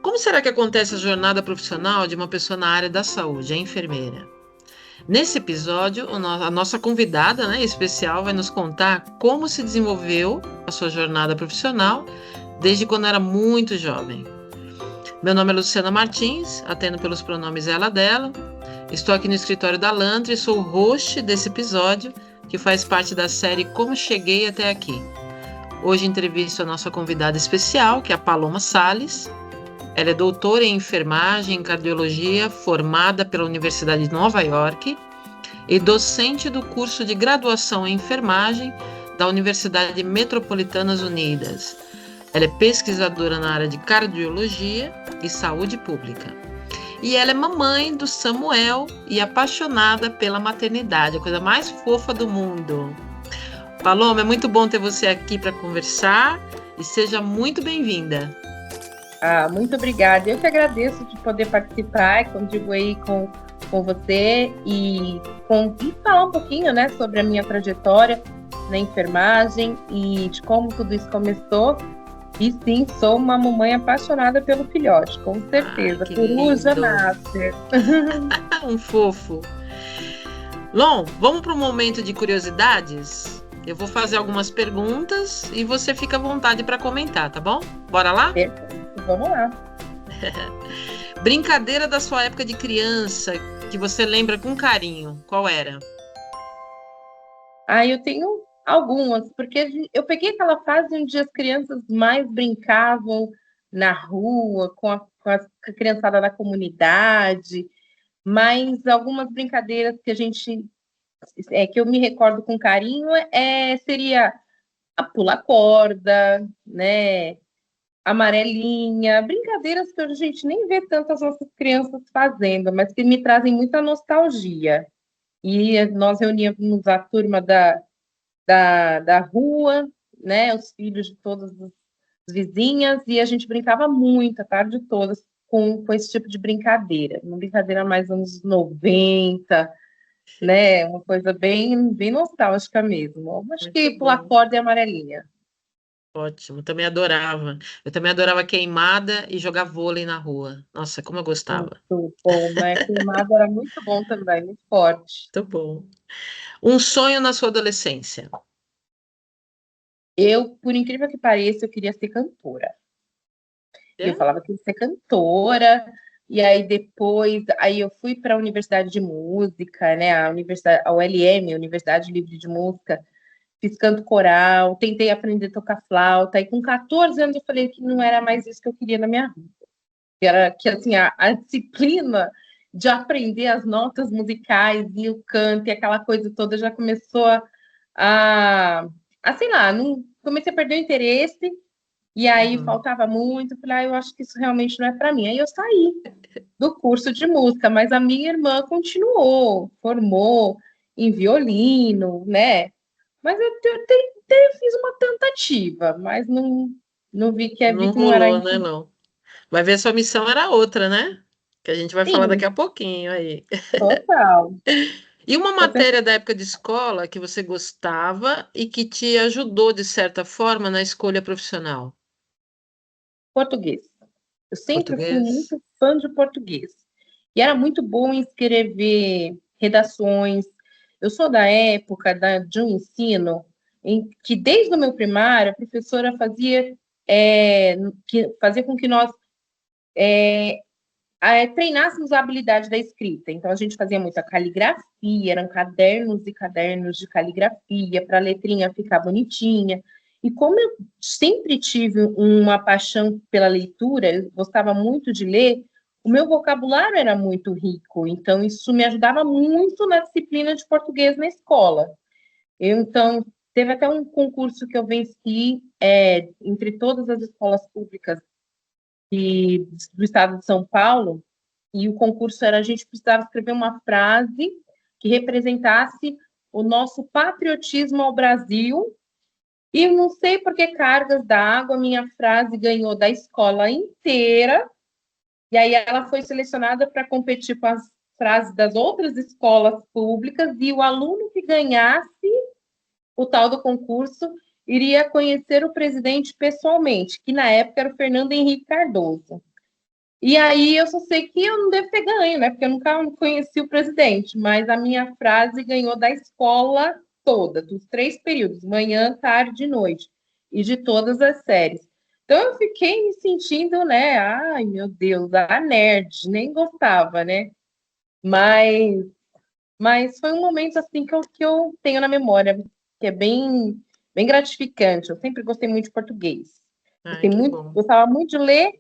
Como será que acontece a jornada profissional de uma pessoa na área da saúde, a enfermeira? Nesse episódio, a nossa convidada, né, especial vai nos contar como se desenvolveu a sua jornada profissional desde quando era muito jovem. Meu nome é Luciana Martins, atendo pelos pronomes ela, dela. Estou aqui no escritório da Lantra e sou o host desse episódio, que faz parte da série Como Cheguei Até Aqui. Hoje entrevisto a nossa convidada especial, que é a Paloma Salles. Ela é doutora em enfermagem e cardiologia, formada pela Universidade de Nova York e docente do curso de graduação em enfermagem da Universidade Metropolitanas Unidas. Ela é pesquisadora na área de cardiologia e saúde pública. E ela é mamãe do Samuel e apaixonada pela maternidade, a coisa mais fofa do mundo. Paloma, é muito bom ter você aqui para conversar e seja muito bem-vinda. Muito obrigada. Eu que agradeço de poder participar e contribuir com você e falar um pouquinho, né, sobre a minha trajetória na enfermagem e de como tudo isso começou. E sim, sou uma mamãe apaixonada pelo filhote, com certeza. Coruja Master. Um fofo. Lon, vamos para um momento de curiosidades? Eu vou fazer algumas perguntas e você fica à vontade para comentar, tá bom? Bora lá? Perfeito. Vamos lá. Brincadeira da sua época de criança que você lembra com carinho, qual era? Eu tenho algumas, porque eu peguei aquela fase onde as crianças mais brincavam na rua, com a criançada da comunidade, mas algumas brincadeiras que que eu me recordo com carinho seria a pula-corda, né? Amarelinha, brincadeiras que a gente nem vê tantas nossas crianças fazendo, mas que me trazem muita nostalgia. E nós reuníamos a turma da rua, né, os filhos de todas as vizinhas, e a gente brincava muito a tarde toda com esse tipo de brincadeira. Uma brincadeira mais anos 90, né, uma coisa bem, bem nostálgica mesmo. Acho que pular corda e amarelinha. Ótimo, também adorava. Eu também adorava queimada e jogar vôlei na rua. Nossa, como eu gostava. Muito bom, né? Queimada era muito bom também, muito forte. Muito bom. Um sonho na sua adolescência? Eu, por incrível que pareça, eu queria ser cantora. Eu falava que ia ser cantora, e aí depois, eu fui para a Universidade de Música, né? A ULM, a Universidade Livre de Música, fiz canto coral, tentei aprender a tocar flauta, e com 14 anos eu falei que não era mais isso que eu queria na minha vida. Que assim, a disciplina de aprender as notas musicais e o canto e aquela coisa toda já começou sei lá, não, comecei a perder o interesse, e aí faltava muito, falei, eu acho que isso realmente não é para mim. Aí eu saí do curso de música, mas a minha irmã continuou, formou em violino, né? Mas eu fiz uma tentativa, mas não vi que Não não era rolou, isso. né, não? Vai ver, sua missão era outra, né? Que a gente vai falar daqui Sim, a pouquinho aí. total. E uma matéria da época de escola que você gostava e que te ajudou, de certa forma, na escolha profissional? Português. Eu sempre fui Português? muito fã de português. E era muito bom escrever redações. Eu sou da época de um ensino em que, desde o meu primário, a professora fazia com que nós treinássemos a habilidade da escrita. Então, a gente fazia muita caligrafia, eram cadernos e cadernos de caligrafia, para a letrinha ficar bonitinha. E como eu sempre tive uma paixão pela leitura, eu gostava muito de ler, o meu vocabulário era muito rico, então isso me ajudava muito na disciplina de português na escola. Então, teve até um concurso que eu venci entre todas as escolas públicas do estado de São Paulo, e o concurso era, a gente precisava escrever uma frase que representasse o nosso patriotismo ao Brasil, e não sei por que cargas d'água, minha frase ganhou da escola inteira, e aí ela foi selecionada para competir com as frases das outras escolas públicas e o aluno que ganhasse o tal do concurso iria conhecer o presidente pessoalmente, que na época era o Fernando Henrique Cardoso. E aí eu só sei que eu não devo ter ganho, né? Porque eu nunca conheci o presidente, mas a minha frase ganhou da escola toda, dos 3 períodos, manhã, tarde e noite, e de todas as séries. Então eu fiquei me sentindo, né? Ai, meu Deus, a nerd, nem gostava, né? Mas, mas foi um momento assim que eu tenho na memória, que é bem gratificante. Eu sempre gostei muito de português. Ai, que bom. Gostava muito de ler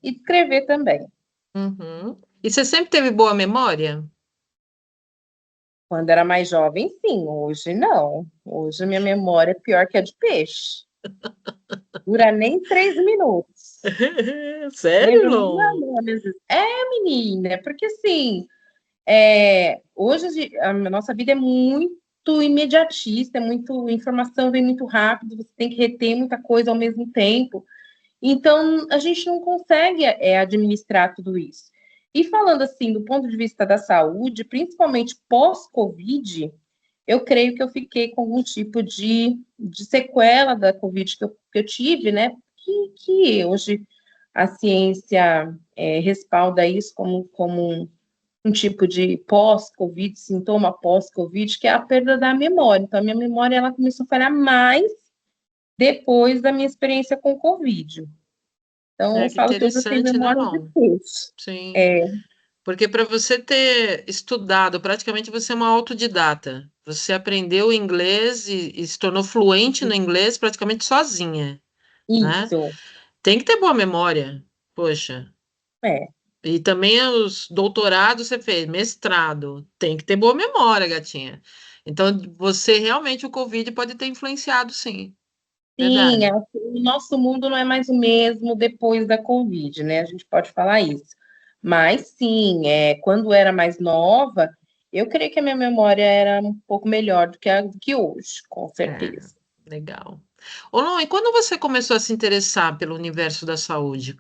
e de escrever também. Uhum. E você sempre teve boa memória? Quando era mais jovem, sim. Hoje, não. Hoje, minha memória é pior que a de peixe. Dura nem 3 minutos. Sério, Lembro muito Lon? da às vezes. É, menina, porque assim, hoje a nossa vida é muito imediatista, é muito informação vem muito rápido, você tem que reter muita coisa ao mesmo tempo. Então, a gente não consegue administrar tudo isso. E falando assim, do ponto de vista da saúde, principalmente pós-Covid, eu creio que eu fiquei com algum tipo de sequela da Covid que eu tive, né? Que hoje a ciência respalda isso como um tipo de pós-Covid, sintoma pós-Covid, que é a perda da memória. Então, a minha memória ela começou a falhar mais depois da minha experiência com Covid. Então, É eu que falo que hoje eu tenho interessante, né, memória de Lon? peixe. Sim. É, Porque para você ter estudado, praticamente você é uma autodidata. Você aprendeu inglês e se tornou fluente no inglês praticamente sozinha, né? isso. Tem que ter boa memória, poxa. É. E também os doutorados você fez, mestrado, tem que ter boa memória, gatinha. Então, você realmente, o Covid pode ter influenciado, sim. Sim, Verdade. o nosso mundo não é mais o mesmo depois da Covid, né? A gente pode falar isso. Mas sim, quando era mais nova, eu creio que a minha memória era um pouco melhor do que a que hoje, com É, certeza. legal. Ô, Lon, e quando você começou a se interessar pelo universo da saúde,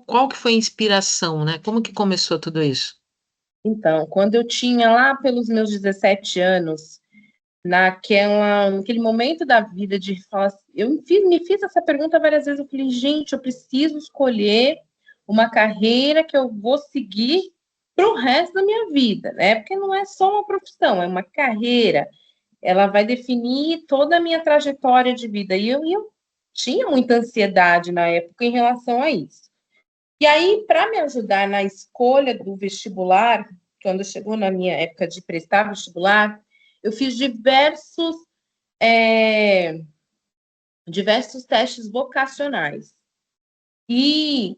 qual que foi a inspiração, né? Como que começou tudo isso? Então, quando eu tinha lá pelos meus 17 anos, naquele momento da vida de falar, me fiz essa pergunta várias vezes, eu falei, gente, eu preciso escolher uma carreira que eu vou seguir para o resto da minha vida, né? Porque não é só uma profissão, é uma carreira. Ela vai definir toda a minha trajetória de vida. E eu tinha muita ansiedade na época em relação a isso. E aí, para me ajudar na escolha do vestibular, quando chegou na minha época de prestar vestibular, eu fiz diversos testes vocacionais. E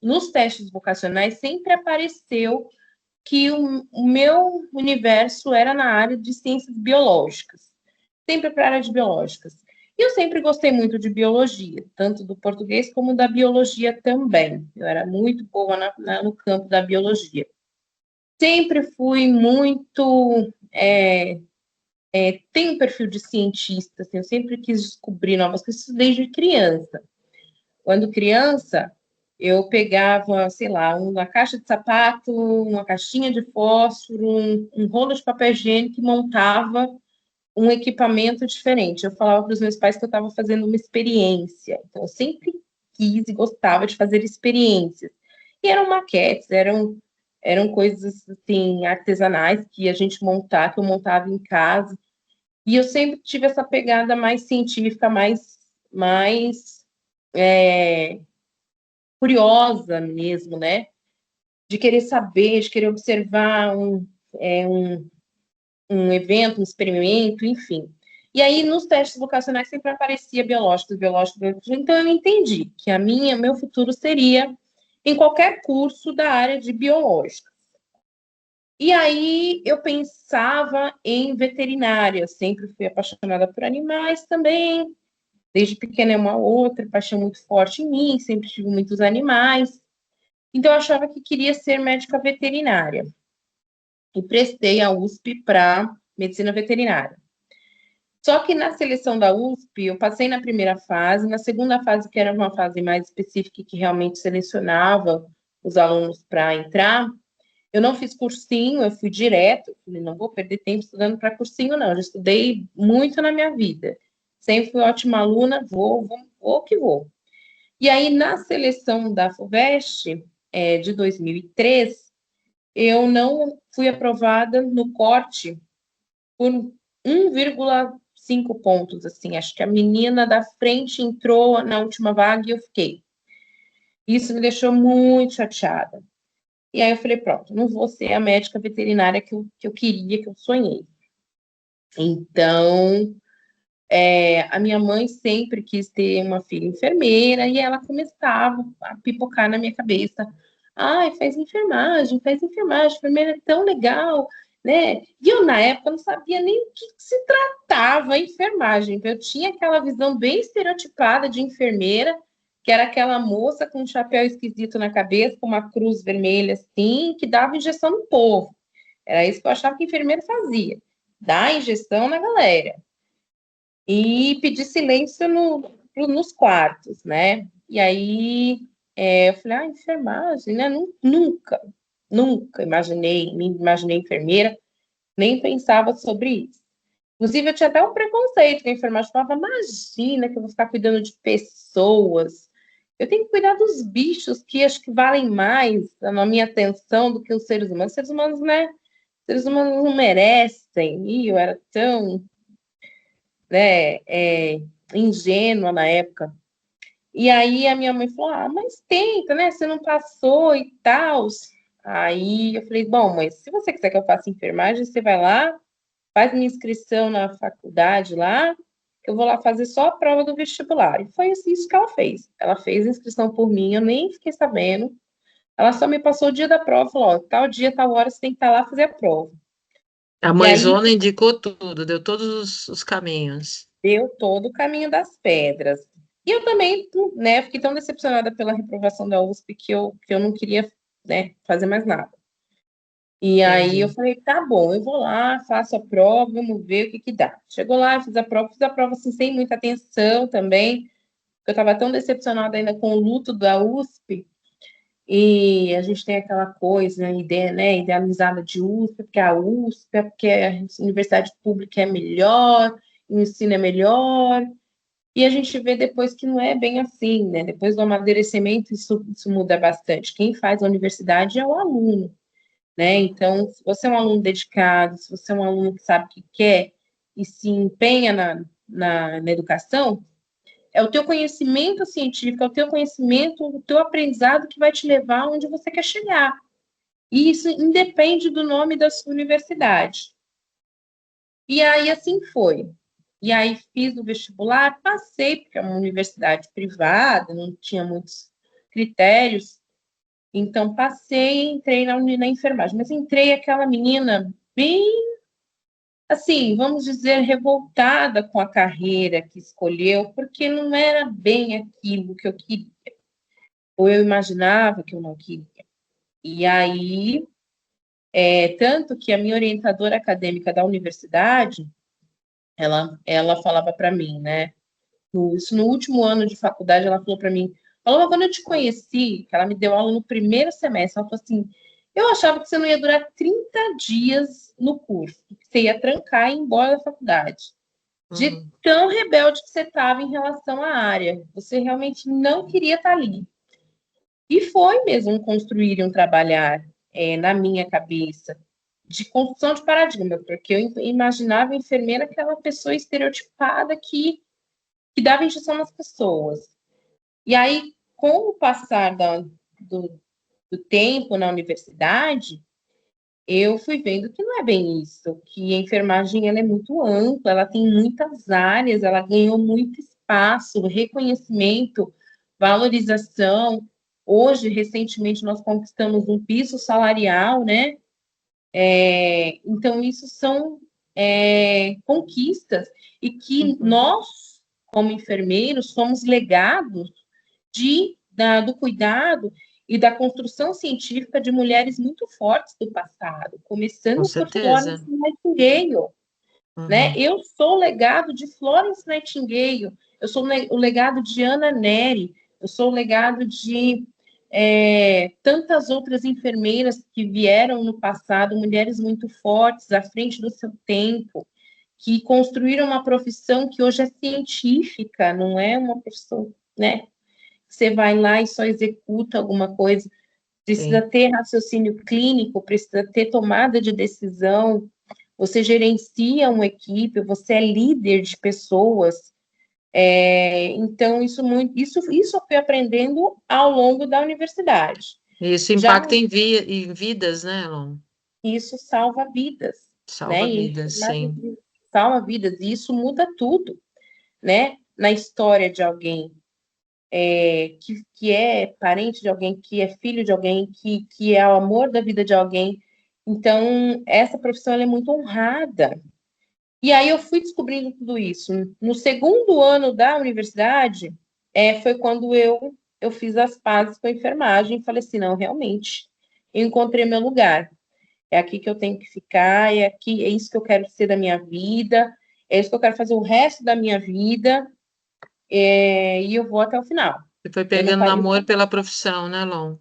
nos testes vocacionais sempre apareceu que o meu universo era na área de ciências biológicas, sempre para a área de biológicas. E eu sempre gostei muito de biologia, tanto do português como da biologia também. Eu era muito boa no campo da biologia. Sempre fui muito. Tenho um perfil de cientista, assim, eu sempre quis descobrir novas coisas desde criança. Quando criança, eu pegava, sei lá, uma caixa de sapato, uma caixinha de fósforo, um rolo de papel higiênico e montava um equipamento diferente. Eu falava para os meus pais que eu estava fazendo uma experiência. Então, eu sempre quis e gostava de fazer experiências. E eram maquetes, eram coisas assim, artesanais que a gente montava, que eu montava em casa. E eu sempre tive essa pegada mais científica, mais curiosa mesmo, né? De querer saber, de querer observar um evento, um experimento, enfim. E aí, nos testes vocacionais, sempre aparecia biológicos, biológicos, biológicos. Então, eu entendi que meu futuro seria em qualquer curso da área de biológica. E aí, eu pensava em veterinária. Eu sempre fui apaixonada por animais também. Desde pequena é uma outra paixão muito forte em mim. Sempre tive muitos animais. Então, eu achava que queria ser médica veterinária. E prestei a USP para medicina veterinária. Só que na seleção da USP, eu passei na primeira fase, na segunda fase, que era uma fase mais específica, que realmente selecionava os alunos para entrar, Eu não fiz cursinho, eu fui direto. Falei, não vou perder tempo estudando para cursinho, não. Eu já estudei muito na minha vida. Sempre fui ótima aluna, vou que vou. E aí, na seleção da FUVEST, de 2003, eu não fui aprovada no corte por 1,5 pontos, assim. Acho que a menina da frente entrou na última vaga e eu fiquei. Isso me deixou muito chateada. E aí eu falei, pronto, não vou ser a médica veterinária que eu queria, que eu sonhei. Então, a minha mãe sempre quis ter uma filha enfermeira e ela começava a pipocar na minha cabeça. Ai, faz enfermagem, enfermeira é tão legal, né? E eu, na época, não sabia nem o que se tratava a enfermagem. Eu tinha aquela visão bem estereotipada de enfermeira, que era aquela moça com um chapéu esquisito na cabeça, com uma cruz vermelha assim, que dava injeção no povo. Era isso que eu achava que enfermeira fazia, dar injeção na galera e pedir silêncio nos quartos, né? E aí eu falei, enfermagem, né? Nunca me imaginei enfermeira, nem pensava sobre isso. Inclusive, eu tinha até um preconceito com a enfermagem. Eu falava, imagina que eu vou ficar cuidando de pessoas. Eu tenho que cuidar dos bichos que acho que valem mais na minha atenção do que os seres humanos. Os seres humanos, né? Os seres humanos não merecem. E eu era tão, né, ingênua na época. E aí a minha mãe falou, mas tenta, né? Você não passou e tal. Aí eu falei, bom, mas se você quiser que eu faça enfermagem, você vai lá, faz minha inscrição na faculdade lá, que eu vou lá fazer só a prova do vestibular. E foi assim, isso que ela fez. Ela fez a inscrição por mim, eu nem fiquei sabendo. Ela só me passou o dia da prova, falou, tal dia, tal hora, você tem que estar lá fazer a prova. A E aí mãezona indicou tudo, deu todos os caminhos. deu todo o caminho das pedras. E eu também, né, fiquei tão decepcionada pela reprovação da USP que eu não queria, né, fazer mais nada. E aí eu Entendi. falei, tá bom, eu vou lá, faço a prova, vamos ver o que que dá. Chegou lá, fiz a prova assim, sem muita atenção também, porque eu estava tão decepcionada ainda com o luto da USP, e a gente tem aquela coisa, ideia, né, idealizada de USP, porque a USP, porque a universidade pública é melhor, o ensino é melhor, e a gente vê depois que não é bem assim, né? Depois do amadurecimento, isso muda bastante. Quem faz a universidade é o aluno, né? Então, se você é um aluno dedicado, se você é um aluno que sabe o que quer e se empenha na educação, é o teu conhecimento científico, é o teu conhecimento, o teu aprendizado que vai te levar onde você quer chegar. E isso independe do nome da sua universidade. E aí, assim foi. E aí, fiz o vestibular, passei, porque é uma universidade privada, não tinha muitos critérios. Então, passei e entrei na enfermagem. Mas entrei aquela menina bem, assim, vamos dizer, revoltada com a carreira que escolheu, porque não era bem aquilo que eu queria, ou eu imaginava que eu não queria. E aí, tanto que a minha orientadora acadêmica da universidade, ela falava para mim, né? Isso no último ano de faculdade, ela falou para mim, falou, quando eu te conheci, que ela me deu aula no primeiro semestre, ela falou assim, eu achava que você não ia durar 30 dias no curso, que você ia trancar e ir embora da faculdade. De Uhum. tão rebelde que você estava em relação à área. Você realmente não queria estar ali. E foi mesmo um construir e um trabalhar na minha cabeça de construção de paradigma, porque eu imaginava a enfermeira aquela pessoa estereotipada que dava injeção nas pessoas. E aí, com o passar do tempo na universidade, eu fui vendo que não é bem isso, que a enfermagem ela é muito ampla, ela tem muitas áreas, ela ganhou muito espaço, reconhecimento, valorização. Hoje, recentemente, nós conquistamos um piso salarial, né? Então, isso são conquistas e que Uhum. nós, como enfermeiros, somos legados do cuidado e da construção científica de mulheres muito fortes do passado, Com começando por certeza. Florence Nightingale, né? Uhum. Eu sou o legado de Florence Nightingale, eu sou o legado de Ana Neri, eu sou o legado de tantas outras enfermeiras que vieram no passado, mulheres muito fortes, à frente do seu tempo, que construíram uma profissão que hoje é científica, não é uma profissão, né? Você vai lá e só executa alguma coisa. Precisa Sim. ter raciocínio clínico, precisa ter tomada de decisão. Você gerencia uma equipe, você é líder de pessoas. Então, isso eu fui aprendendo ao longo da universidade. Isso Já impacta em vidas, né, Elon? isso salva vidas, né? Salva E vidas, sim. salva vidas, e isso muda tudo, né? Na história de alguém que é parente de alguém, que é filho de alguém, que é o amor da vida de alguém. Então, essa profissão ela é muito honrada. E aí eu fui descobrindo tudo isso. No segundo ano da universidade, foi quando eu fiz as pazes com a enfermagem e falei assim, não, realmente, eu encontrei meu lugar. É aqui que eu tenho que ficar, é aqui, é isso que eu quero ser da minha vida, é isso que eu quero fazer o resto da minha vida, e eu vou até o final. Você foi Eu não pegando parei. amor pela profissão, né, Lon?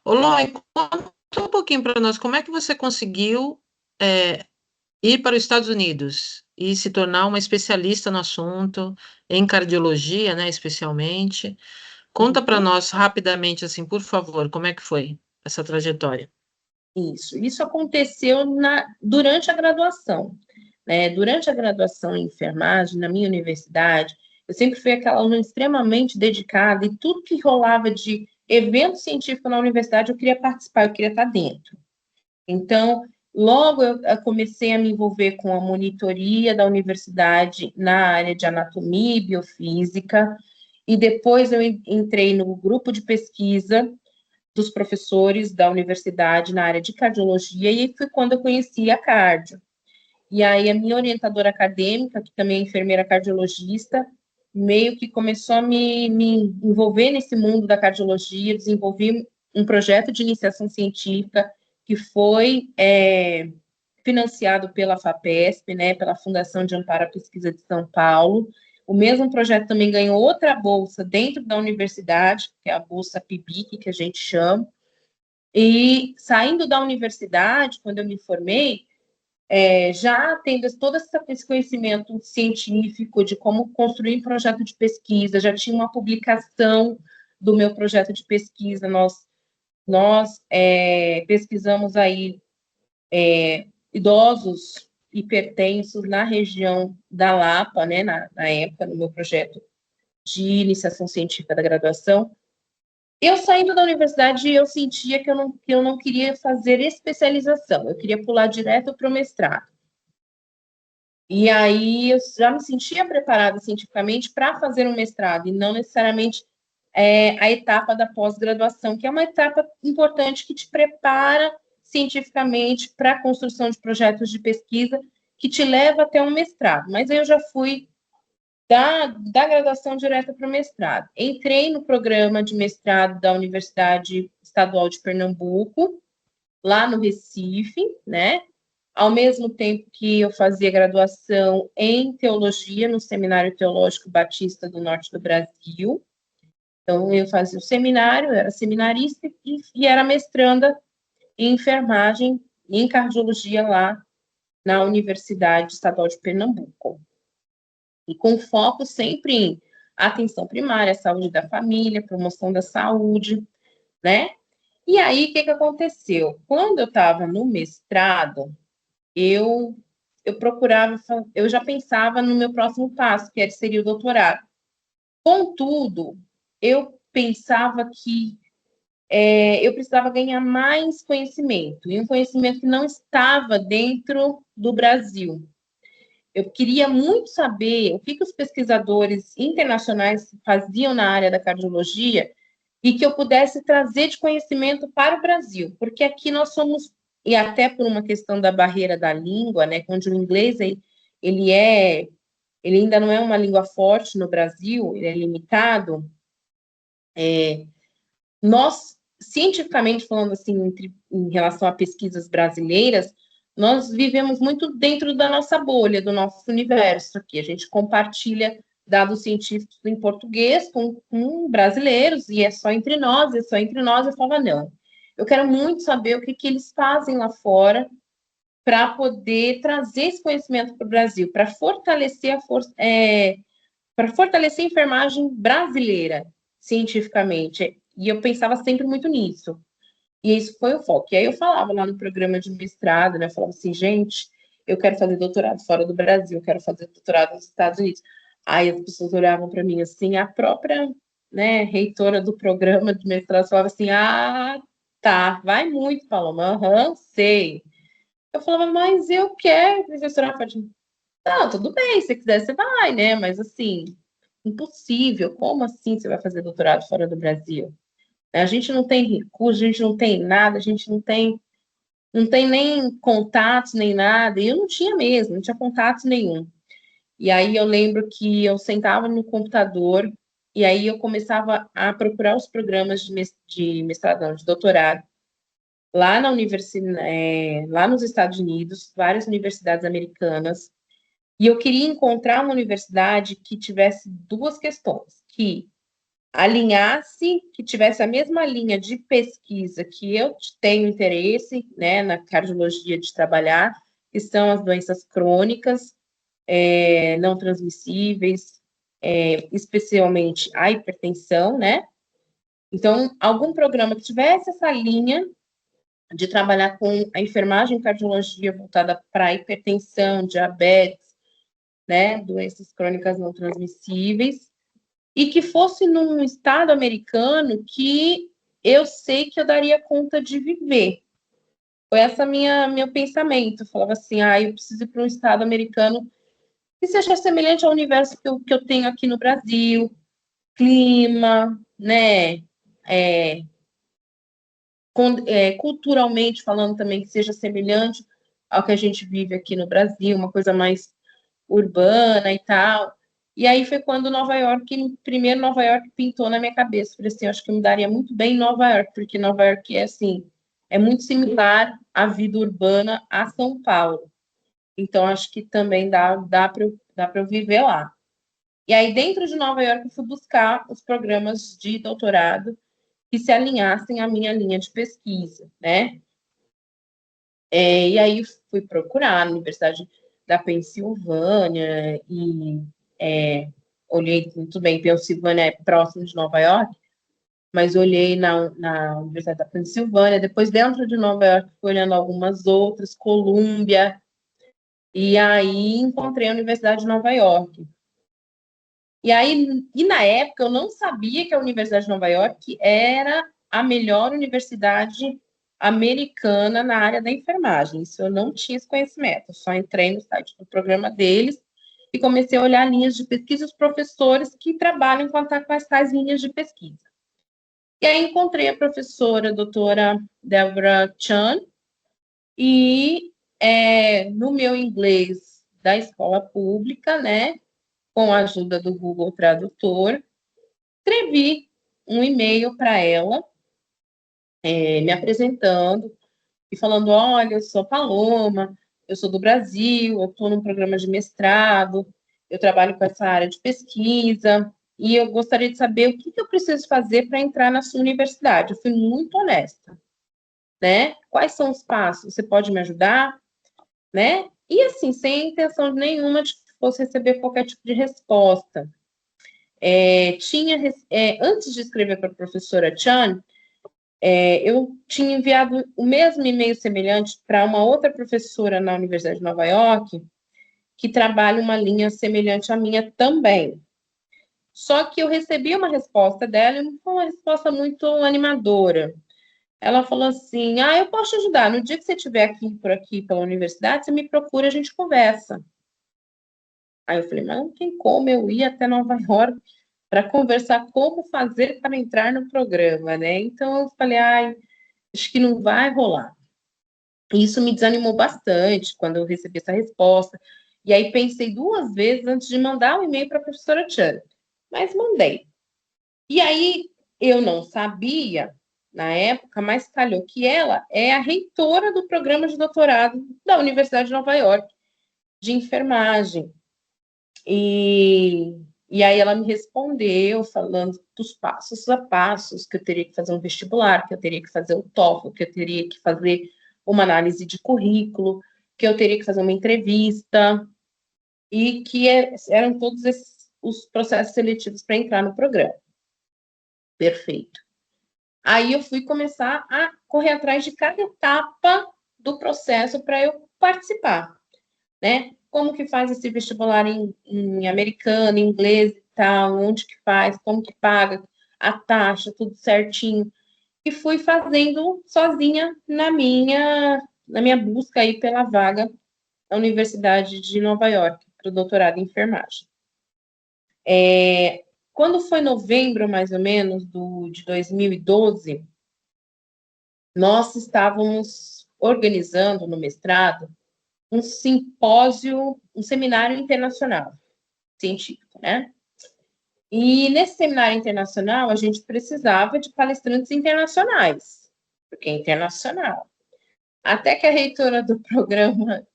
Ô, Lon, e conta um pouquinho para nós, como é que você conseguiu é, ir para os Estados Unidos e se tornar uma especialista no assunto, em cardiologia, né, especialmente? Conta para nós rapidamente, assim, por favor, como é que foi essa trajetória? Isso aconteceu durante a graduação, né? Durante a graduação em enfermagem, na minha universidade, eu sempre fui aquela aluna extremamente dedicada e tudo que rolava de evento científico na universidade eu queria participar, eu queria estar dentro. Então, logo eu comecei a me envolver com a monitoria da universidade na área de anatomia e biofísica, e depois eu entrei no grupo de pesquisa dos professores da universidade na área de cardiologia, e aí foi quando eu conheci a cardio. E aí a minha orientadora acadêmica, que também é enfermeira cardiologista, meio que começou a me envolver nesse mundo da cardiologia, desenvolvi um projeto de iniciação científica que foi financiado pela FAPESP, né, pela Fundação de Amparo à Pesquisa de São Paulo. O mesmo projeto também ganhou outra bolsa dentro da universidade, que é a bolsa PIBIC, que a gente chama. E saindo da universidade, quando eu me formei, já tendo todo esse conhecimento científico de como construir um projeto de pesquisa, já tinha uma publicação do meu projeto de pesquisa, nós pesquisamos aí idosos hipertensos na região da Lapa, né, na época, no meu projeto de iniciação científica da graduação. Eu saindo da universidade, eu sentia que eu não queria fazer especialização, eu queria pular direto para o mestrado. E aí eu já me sentia preparada cientificamente para fazer um mestrado, e não necessariamente a etapa da pós-graduação, que é uma etapa importante que te prepara cientificamente para a construção de projetos de pesquisa que te leva até um mestrado. Mas eu já fui da graduação direta para o mestrado. Entrei no programa de mestrado da Universidade Estadual de Pernambuco, lá no Recife, né? Ao mesmo tempo que eu fazia graduação em teologia no Seminário Teológico Batista do Norte do Brasil. Então, eu fazia o seminário, era seminarista e era mestranda em enfermagem e em cardiologia lá na Universidade Estadual de Pernambuco. E com foco sempre em atenção primária, saúde da família, promoção da saúde, né? E aí, o que aconteceu? Quando eu estava no mestrado, eu procurava, eu já pensava no meu próximo passo, que seria o doutorado. Contudo, eu pensava que eu precisava ganhar mais conhecimento, e um conhecimento que não estava dentro do Brasil. Eu queria muito saber o que os pesquisadores internacionais faziam na área da cardiologia e que eu pudesse trazer de conhecimento para o Brasil, porque aqui nós somos, e até por uma questão da barreira da língua, né, onde o inglês ele ainda não é uma língua forte no Brasil, ele é limitado. Nós, cientificamente falando assim, em relação a pesquisas brasileiras, nós vivemos muito dentro da nossa bolha, do nosso universo aqui. A gente compartilha dados científicos em português com brasileiros, e é só entre nós, é só entre nós. Eu falava, não, eu quero muito saber o que, que eles fazem lá fora para poder trazer esse conhecimento para o Brasil, para fortalecer para fortalecer a enfermagem brasileira, cientificamente. E eu pensava sempre muito nisso. E isso foi o foco. E aí eu falava lá no programa de mestrado, né? Eu falava assim, gente, eu quero fazer doutorado fora do Brasil, eu quero fazer doutorado nos Estados Unidos. Aí as pessoas olhavam para mim assim, a própria, né, reitora do programa de mestrado falava assim, ah, tá, vai muito, Paloma, aham, sei. Eu falava, mas eu quero, professora Fátima. Não, tudo bem, se quiser você vai, né? Mas assim, impossível, como assim você vai fazer doutorado fora do Brasil? A gente não tem recurso, a gente não tem nada, a gente não tem nem contatos, nem nada. E eu não tinha mesmo, não tinha contato nenhum. E aí eu lembro que eu sentava no computador e aí eu começava a procurar os programas de mestrado, não, de doutorado, lá na universidade, lá nos Estados Unidos, várias universidades americanas. E eu queria encontrar uma universidade que tivesse duas questões, que alinhasse, que tivesse a mesma linha de pesquisa que eu tenho interesse, né, na cardiologia de trabalhar, que são as doenças crônicas, não transmissíveis, especialmente a hipertensão, né? Então, algum programa que tivesse essa linha de trabalhar com a enfermagem e cardiologia voltada para hipertensão, diabetes, né, doenças crônicas não transmissíveis, e que fosse num estado americano que eu sei que eu daria conta de viver. Foi essa meu pensamento. Eu falava assim, eu preciso ir para um estado americano que seja semelhante ao universo que eu tenho aqui no Brasil, clima, né, culturalmente falando também, que seja semelhante ao que a gente vive aqui no Brasil, uma coisa mais urbana e tal. E aí foi quando primeiro Nova York pintou na minha cabeça. Falei assim, acho que eu me daria muito bem em Nova York, porque Nova York é assim, é muito similar à vida urbana a São Paulo. Então acho que também dá para eu viver lá. E aí dentro de Nova York eu fui buscar os programas de doutorado que se alinhassem à minha linha de pesquisa, né? E aí fui procurar na Universidade da Pensilvânia e olhei muito bem, Pensilvânia é próximo de Nova York, mas olhei na Universidade da Pensilvânia, depois dentro de Nova York fui olhando algumas outras, Colômbia, e aí encontrei a Universidade de Nova York. E na época eu não sabia que a Universidade de Nova York era a melhor universidade americana na área da enfermagem. Isso eu não tinha esse conhecimento. Eu só entrei no site do programa deles e comecei a olhar linhas de pesquisa, os professores que trabalham com tais linhas de pesquisa. E aí encontrei a professora, a doutora Deborah Chan, e no meu inglês da escola pública, né, com a ajuda do Google Tradutor, escrevi um e-mail para ela, me apresentando e falando, olha, eu sou Paloma, eu sou do Brasil, eu estou num programa de mestrado, eu trabalho com essa área de pesquisa, e eu gostaria de saber o que eu preciso fazer para entrar na sua universidade. Eu fui muito honesta, né? Quais são os passos? Você pode me ajudar? Né? E assim, sem intenção nenhuma de que fosse receber qualquer tipo de resposta. Antes de escrever para a professora Chan, eu tinha enviado o mesmo e-mail semelhante para uma outra professora na Universidade de Nova York, que trabalha uma linha semelhante à minha também. Só que eu recebi uma resposta dela e não foi uma resposta muito animadora. Ela falou assim, eu posso te ajudar, no dia que você estiver por aqui pela universidade, você me procura, a gente conversa. Aí eu falei, mas não tem como eu ir até Nova York para conversar como fazer para entrar no programa, né? Então eu falei, acho que não vai rolar. E isso me desanimou bastante quando eu recebi essa resposta. E aí pensei duas vezes antes de mandar um e-mail para a professora Chan, mas mandei. E aí eu não sabia, na época, mas calhou que ela é a reitora do programa de doutorado da Universidade de Nova York, de enfermagem. E E aí ela me respondeu falando dos passos a passos, que eu teria que fazer um vestibular, que eu teria que fazer o TOEFL, que eu teria que fazer uma análise de currículo, que eu teria que fazer uma entrevista, e que eram todos os processos seletivos para entrar no programa. Perfeito. Aí eu fui começar a correr atrás de cada etapa do processo para eu participar, né? Como que faz esse vestibular em americano, em inglês e tal, onde que faz, como que paga, a taxa, tudo certinho. E fui fazendo sozinha na minha busca aí pela vaga na Universidade de Nova York, para o doutorado em enfermagem. Quando foi novembro, mais ou menos, de 2012, nós estávamos organizando no mestrado um simpósio, um seminário internacional científico, né? E nesse seminário internacional, a gente precisava de palestrantes internacionais, porque é internacional. Até que a reitora do programa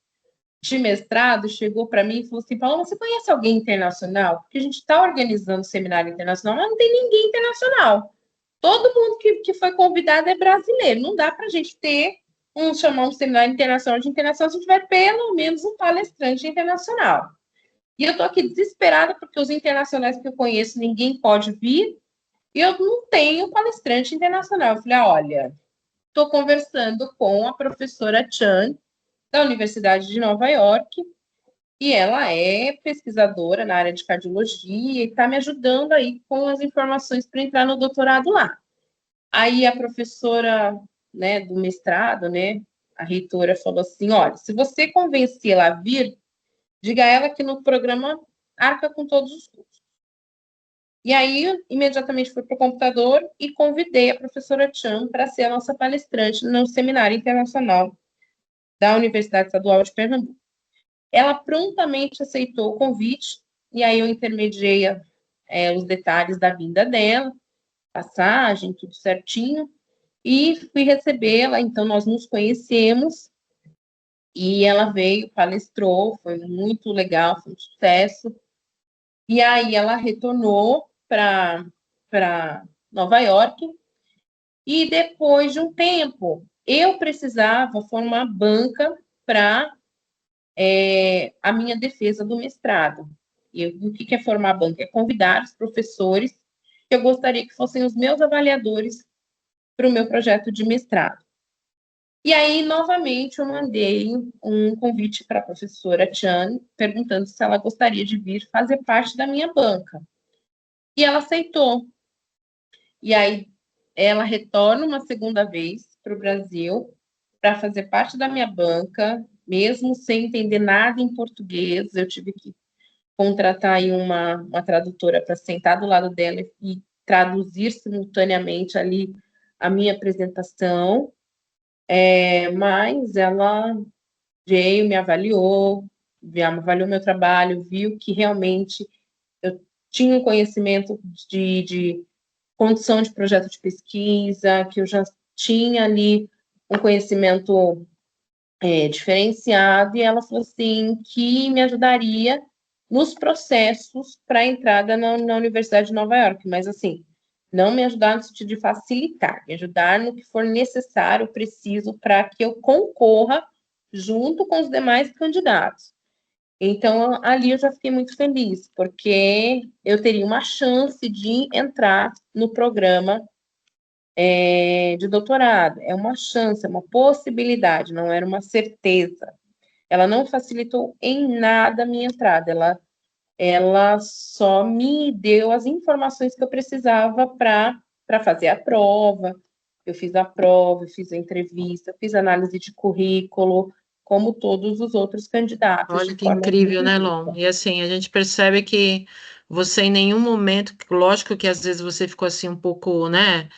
de mestrado chegou para mim e falou assim: Paula, você conhece alguém internacional? Porque a gente está organizando seminário internacional, mas não tem ninguém internacional. Todo mundo que foi convidado é brasileiro. Não dá para a gente chamar um seminário internacional de internacional se tiver pelo menos um palestrante internacional. E eu estou aqui desesperada porque os internacionais que eu conheço, ninguém pode vir, e eu não tenho palestrante internacional. Eu falei: olha, estou conversando com a professora Chan, da Universidade de Nova York, e ela é pesquisadora na área de cardiologia e está me ajudando aí com as informações para entrar no doutorado lá. Aí a professora, né, do mestrado, né, a reitora falou assim: olha, se você convencer ela a vir, diga a ela que no programa arca com todos os custos. E aí, imediatamente fui para o computador e convidei a professora Chan para ser a nossa palestrante no Seminário Internacional da Universidade Estadual de Pernambuco. Ela prontamente aceitou o convite, e aí eu intermediei os detalhes da vinda dela, passagem, tudo certinho, e fui recebê-la. Então, nós nos conhecemos, e ela veio, palestrou, foi muito legal, foi um sucesso. E aí ela retornou para Nova York, e depois de um tempo, eu precisava formar banca para a minha defesa do mestrado. E o que é formar banca? É convidar os professores que eu gostaria que fossem os meus avaliadores para o meu projeto de mestrado. E aí, novamente, eu mandei um convite para a professora Chan, perguntando se ela gostaria de vir fazer parte da minha banca. E ela aceitou. E aí, ela retorna uma segunda vez para o Brasil para fazer parte da minha banca, mesmo sem entender nada em português. Eu tive que contratar aí uma tradutora para sentar do lado dela e traduzir simultaneamente ali a minha apresentação. Mas ela veio, me avaliou meu trabalho, viu que realmente eu tinha um conhecimento de condução de projeto de pesquisa, que eu já tinha ali um conhecimento diferenciado, e ela falou assim que me ajudaria nos processos para a entrada na Universidade de Nova York, mas assim, não me ajudar no sentido de facilitar, me ajudar no que for necessário, preciso, para que eu concorra junto com os demais candidatos. Então, ali eu já fiquei muito feliz, porque eu teria uma chance de entrar no programa de doutorado. É uma chance, é uma possibilidade, não era uma certeza. Ela não facilitou em nada a minha entrada, ela só me deu as informações que eu precisava para fazer a prova. Eu fiz a prova, eu fiz a entrevista, fiz análise de currículo, como todos os outros candidatos, Olha de que forma incrível, muito né, Lon? justa. E assim, a gente percebe que você em nenhum momento, lógico que às vezes você ficou assim um pouco, né,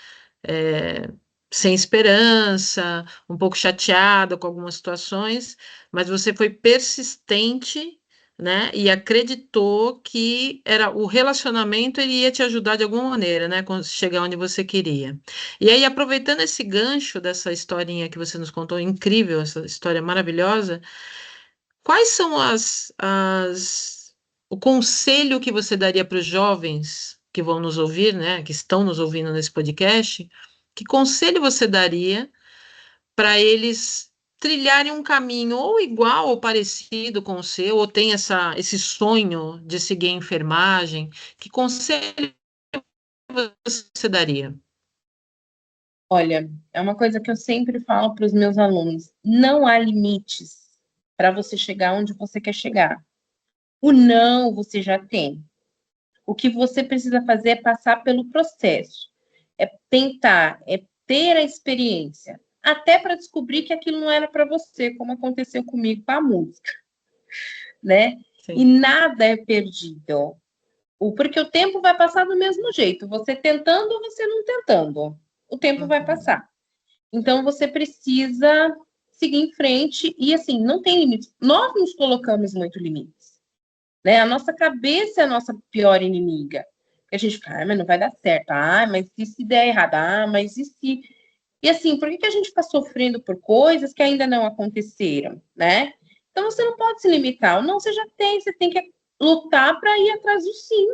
é, sem esperança, um pouco chateada com algumas situações, mas você foi persistente, né, e acreditou que era o relacionamento ele ia te ajudar de alguma maneira, né, quando chegar onde você queria. E aí, aproveitando esse gancho dessa historinha que você nos contou, incrível, essa história maravilhosa. Quais são o conselho que você daria para os jovens que vão nos ouvir, né, que estão nos ouvindo nesse podcast, que conselho você daria para eles trilharem um caminho ou igual ou parecido com o seu, ou tem esse sonho de seguir a enfermagem? Que conselho você daria? Olha, é uma coisa que eu sempre falo para os meus alunos: não há limites para você chegar onde você quer chegar. O não você já tem. O que você precisa fazer é passar pelo processo, é tentar, é ter a experiência, até para descobrir que aquilo não era para você, como aconteceu comigo com a música, né? E Sim. nada é perdido. Porque o tempo vai passar do mesmo jeito, você tentando ou você não tentando, o tempo vai Uhum. passar. Então você precisa seguir em frente e assim, não tem limites. Nós nos colocamos muito limites, né? A nossa cabeça é a nossa pior inimiga. A gente fica, mas não vai dar certo. Mas e se der errado? Mas e se... E assim, por que a gente está sofrendo por coisas que ainda não aconteceram, né? Então você não pode se limitar. Não, você já tem, você tem que lutar para ir atrás do sim.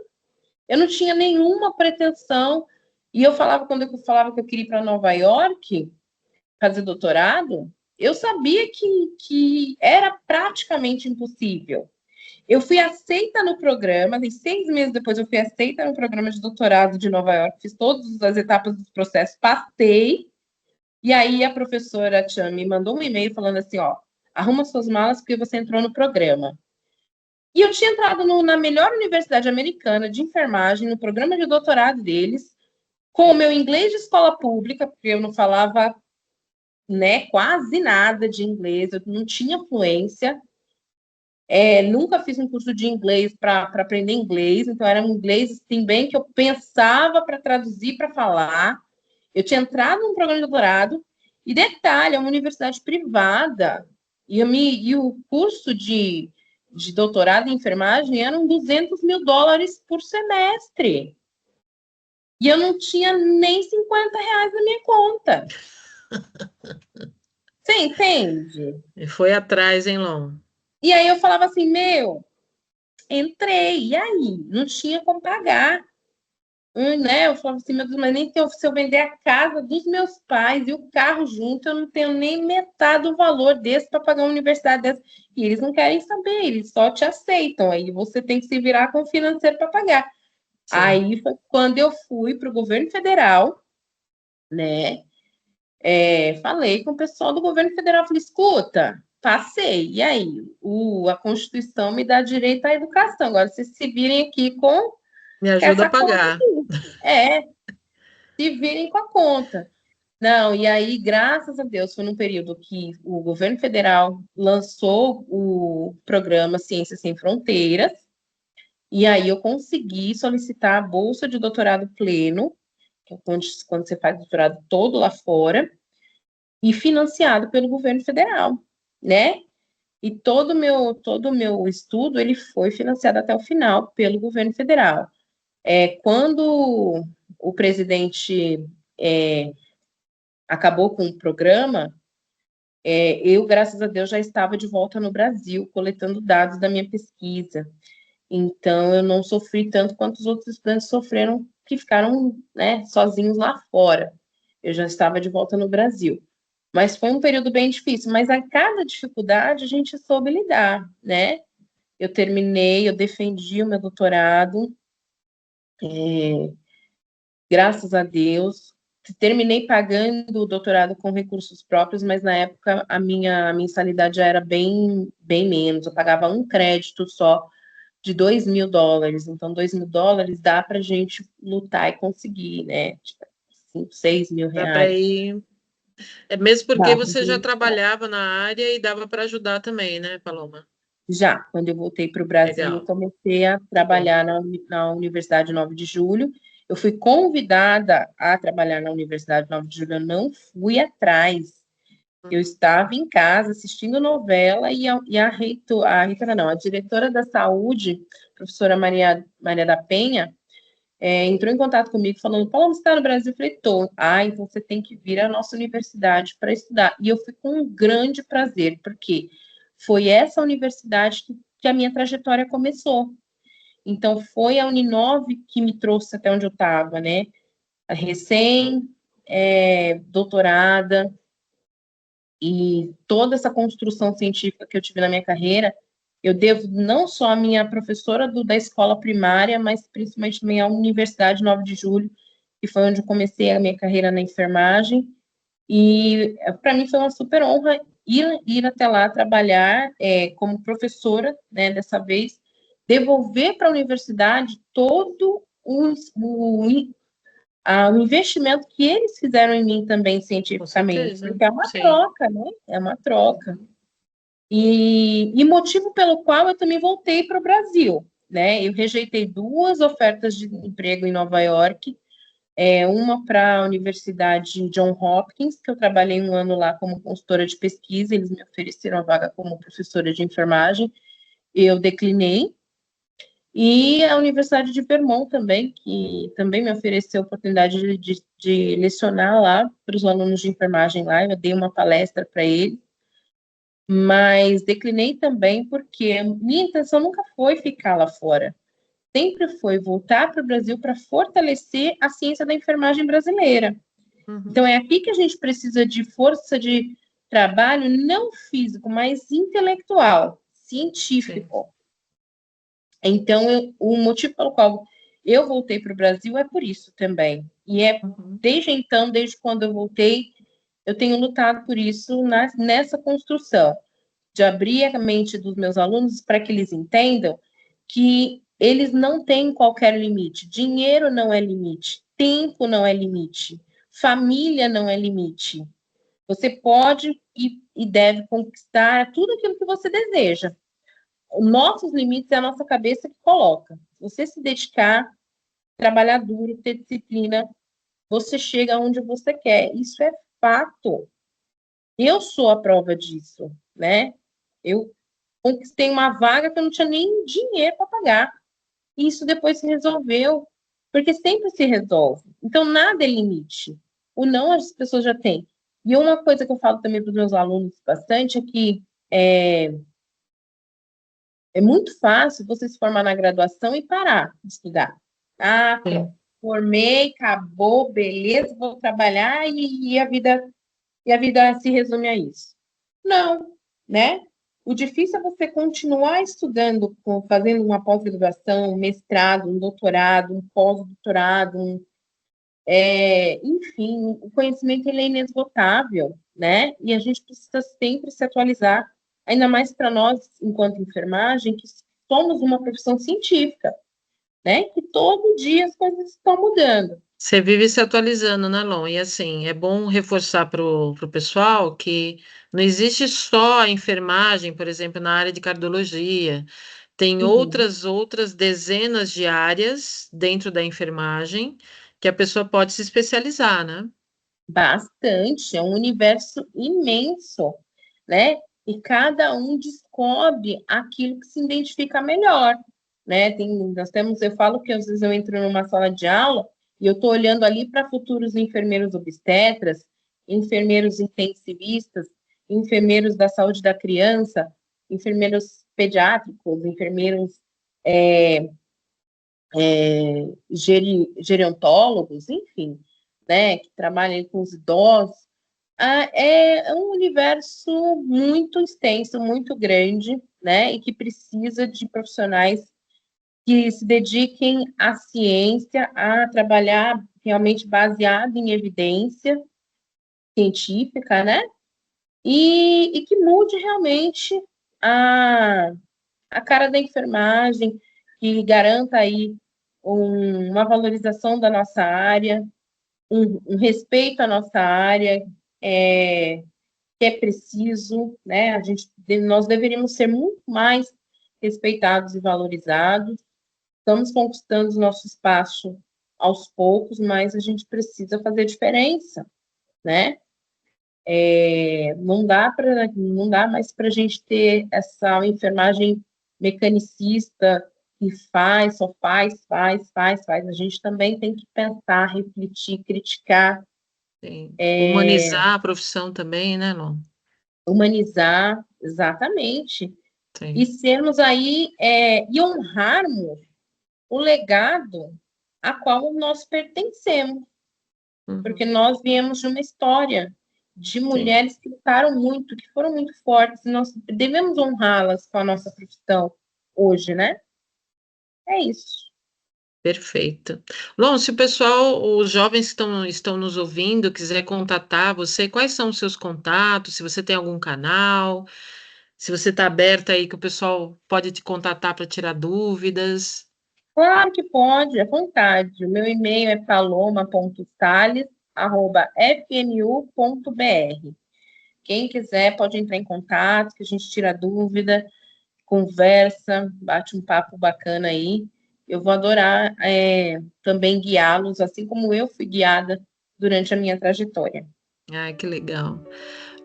Eu não tinha nenhuma pretensão. E eu falava, quando eu falava que eu queria ir para Nova York fazer doutorado, eu sabia que era praticamente impossível. Eu fui aceita no programa, e 6 meses depois eu fui aceita no programa de doutorado de Nova York, fiz todas as etapas do processo, passei, e aí a professora Chan me mandou um e-mail falando assim, ó, arruma suas malas porque você entrou no programa. E eu tinha entrado na melhor universidade americana de enfermagem, no programa de doutorado deles, com o meu inglês de escola pública, porque eu não falava, né, quase nada de inglês, eu não tinha fluência, nunca fiz um curso de inglês para aprender inglês, então era um inglês assim, bem que eu pensava para traduzir, para falar. Eu tinha entrado num programa de doutorado, e detalhe, é uma universidade privada, e o curso de doutorado em enfermagem eram US$ 200.000 por semestre. E eu não tinha nem R$ 50 na minha conta. Você entende? E foi atrás, hein, Lon? E aí eu falava assim, meu, entrei, e aí? Não tinha como pagar. Né? Eu falava assim, meu Deus, mas nem se eu vender a casa dos meus pais e o carro junto, eu não tenho nem metade do valor desse para pagar uma universidade dessa. E eles não querem saber, eles só te aceitam. Aí você tem que se virar com o financeiro para pagar. Sim. Aí foi quando eu fui para o governo federal, né? Falei com o pessoal do governo federal, falei, escuta, passei, e aí? A Constituição me dá direito à educação, agora vocês se virem aqui com Me ajuda a essa conta pagar. aqui. Se virem com a conta. Não, e aí, graças a Deus, foi num período que o governo federal lançou o programa Ciências Sem Fronteiras, e aí eu consegui solicitar a bolsa de doutorado pleno, que é quando você faz doutorado todo lá fora, e financiado pelo governo federal, né? E todo o meu estudo, ele foi financiado até o final pelo governo federal. Quando o presidente acabou com o programa, eu, graças a Deus, já estava de volta no Brasil, coletando dados da minha pesquisa. Então, eu não sofri tanto quanto os outros estudantes sofreram, que ficaram, né, sozinhos lá fora. Eu já estava de volta no Brasil. Mas foi um período bem difícil. Mas a cada dificuldade a gente soube lidar, né? Eu terminei, eu defendi o meu doutorado, graças a Deus. Terminei pagando o doutorado com recursos próprios, mas na época a minha mensalidade já era bem, bem menos. Eu pagava um crédito só de US$ 2.000. Então, US$ 2.000 dá para a gente lutar e conseguir, né? Tipo, 5, 6 mil Dá para reais. ir. É mesmo porque Dá pra você já gente. trabalhava na área e dava para ajudar também, né, Paloma? Já, quando eu voltei para o Brasil, eu Legal. comecei a Que bom. trabalhar na Universidade 9 de Julho. Eu fui convidada a trabalhar na Universidade 9 de Julho, eu não fui atrás. Eu Uhum. estava em casa assistindo novela a reitora não, a diretora da saúde, professora Maria da Penha, entrou em contato comigo falando, Paulo, você está no Brasil? Eu falei, tô. Então você tem que vir à nossa universidade para estudar. E eu fui com um grande prazer, porque foi essa universidade que a minha trajetória começou. Então, foi a Uninove que me trouxe até onde eu estava, né? Doutorada, e toda essa construção científica que eu tive na minha carreira, eu devo não só à minha professora da escola primária, mas principalmente também à Universidade 9 de Julho, que foi onde eu comecei a minha carreira na enfermagem. E para mim foi uma super honra ir até lá trabalhar como professora, né, dessa vez, devolver para a universidade todo o investimento que eles fizeram em mim também Com cientificamente, certeza. porque é uma Sim. troca, né? É uma troca. E motivo pelo qual eu também voltei para o Brasil, né? Eu rejeitei 2 ofertas de emprego em Nova York, uma para a Universidade John Hopkins, que eu trabalhei 1 ano lá como consultora de pesquisa, eles me ofereceram a vaga como professora de enfermagem, eu declinei, e a Universidade de Vermont também, que também me ofereceu a oportunidade de lecionar lá para os alunos de enfermagem lá, eu dei uma palestra para eles, mas declinei também porque minha intenção nunca foi ficar lá fora, sempre foi voltar para o Brasil para fortalecer a ciência da enfermagem brasileira. Uhum. Então, é aqui que a gente precisa de força de trabalho, não físico, mas intelectual, científico. Sim. Então, o motivo pelo qual eu voltei para o Brasil é por isso também. E desde então, desde quando eu voltei, eu tenho lutado por isso nessa construção, de abrir a mente dos meus alunos para que eles entendam que eles não têm qualquer limite. Dinheiro não é limite, tempo não é limite, família não é limite. Você pode e deve conquistar tudo aquilo que você deseja. Os nossos limites é a nossa cabeça que coloca. Se você se dedicar, trabalhar duro, ter disciplina, você chega onde você quer. Isso é fato. Eu sou a prova disso, né? Eu conquistei uma vaga que eu não tinha nem dinheiro para pagar. E isso depois se resolveu, porque sempre se resolve. Então, nada é limite. O não as pessoas já têm. E uma coisa que eu falo também para os meus alunos bastante é que é muito fácil você se formar na graduação e parar de estudar. Ah, pronto. Formei, acabou, beleza, vou trabalhar e a vida se resume a isso. Não, né? O difícil é você continuar estudando, fazendo uma pós-graduação, um mestrado, um doutorado, um pós-doutorado, enfim, o conhecimento ele é inesgotável, né? E a gente precisa sempre se atualizar, ainda mais para nós, enquanto enfermagem, que somos uma profissão científica, né? Que todo dia as coisas estão mudando. Você vive se atualizando, né, Lon? E assim, é bom reforçar para o pessoal que não existe só a enfermagem, por exemplo, na área de cardiologia. Tem outras dezenas de áreas dentro da enfermagem que a pessoa pode se especializar, né? Bastante, é um universo imenso, né? E cada um descobre aquilo que se identifica melhor, né? Eu falo que às vezes eu entro numa sala de aula e eu estou olhando ali para futuros enfermeiros obstetras, enfermeiros intensivistas, enfermeiros da saúde da criança, enfermeiros pediátricos, enfermeiros gerontólogos, enfim, né, que trabalham com os idosos. É um universo muito extenso, muito grande, né, e que precisa de profissionais que se dediquem à ciência, a trabalhar realmente baseado em evidência científica, né, e que mude realmente a cara da enfermagem, que garanta aí uma valorização da nossa área, um respeito à nossa área, que é preciso, né? Nós deveríamos ser muito mais respeitados e valorizados. Estamos conquistando o nosso espaço aos poucos, mas a gente precisa fazer diferença, né? Não dá mais para a gente ter essa enfermagem mecanicista que só faz. A gente também tem que pensar, refletir, criticar. Sim. Humanizar a profissão também, né, Lon? Humanizar, exatamente. Sim. E sermos aí, e honrarmos o legado a qual nós pertencemos, porque nós viemos de uma história de Sim. mulheres que lutaram muito, que foram muito fortes, e nós devemos honrá-las com a nossa profissão hoje, né? É isso. Perfeito. Bom, se o pessoal, os jovens que estão nos ouvindo, quiser contatar você, quais são os seus contatos? Se você tem algum canal, se você está aberta aí, que o pessoal pode te contatar para tirar dúvidas. Claro que pode, à vontade. O meu e-mail é paloma.sales@fnu.br. Quem quiser pode entrar em contato, que a gente tira dúvida, conversa, bate um papo bacana aí. Eu vou adorar também guiá-los, assim como eu fui guiada durante a minha trajetória. Ai, que legal.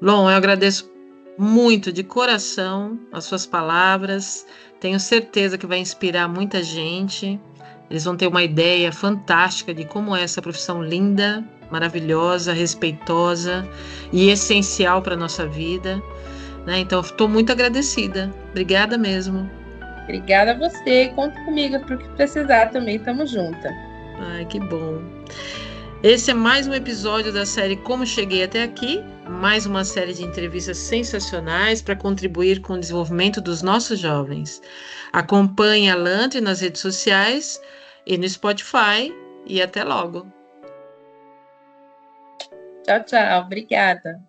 Bom, eu agradeço muito de coração as suas palavras. Tenho certeza que vai inspirar muita gente. Eles vão ter uma ideia fantástica de como é essa profissão linda, maravilhosa, respeitosa e essencial para a nossa vida, né? Então, estou muito agradecida. Obrigada mesmo. Obrigada a você, conta comigo para o que precisar também, tamo junta. Ai, que bom. Esse é mais um episódio da série Como Cheguei Até Aqui, mais uma série de entrevistas sensacionais para contribuir com o desenvolvimento dos nossos jovens. Acompanhe a Lantry nas redes sociais e no Spotify e até logo. Tchau, tchau, obrigada.